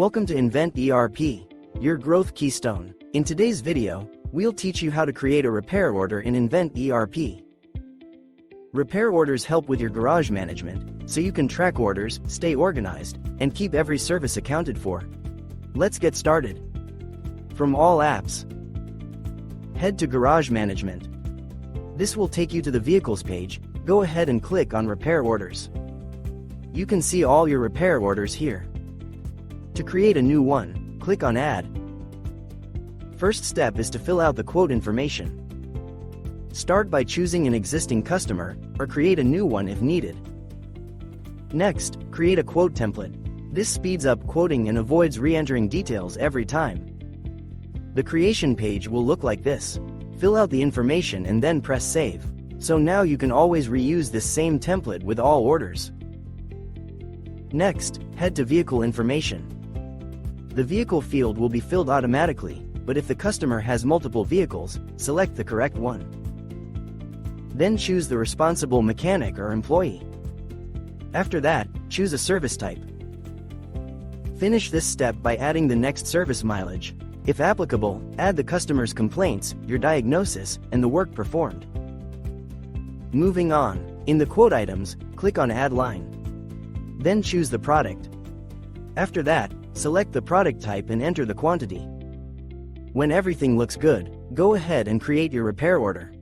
Welcome to Invent ERP, your growth keystone. In today's video, we'll teach you how to create a repair order in Invent ERP. Repair orders help with your garage management, so you can track orders, stay organized, and keep every service accounted for. Let's get started. From all apps, head to Garage Management. This will take you to the Vehicles page. Go ahead and click on Repair Orders. You can see all your repair orders here. To create a new one, click on Add. First step is to fill out the quote information. Start by choosing an existing customer, or create a new one if needed. Next, create a quote template. This speeds up quoting and avoids re-entering details every time. The creation page will look like this. Fill out the information and then press Save. So now you can always reuse this same template with all orders. Next, head to Vehicle Information. The vehicle field will be filled automatically, but if the customer has multiple vehicles, select the correct one. Then choose the responsible mechanic or employee. After that, choose a service type. Finish this step by adding the next service mileage. If applicable, add the customer's complaints, your diagnosis, and the work performed. Moving on, in the quote items, click on Add Line. Then choose the product. After that, select the product type and enter the quantity. When everything looks good, go ahead and create your repair order.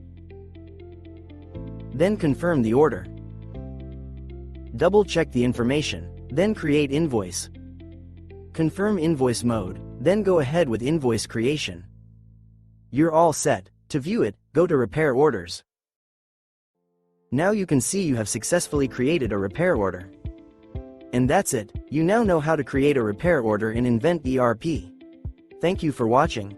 Then confirm the order. Double-check the information, then create invoice. Confirm invoice mode, then go ahead with invoice creation. You're all set. To view it, go to Repair Orders. Now you can see you have successfully created a repair order. And that's it, you now know how to create a repair order in Invent ERP. Thank you for watching.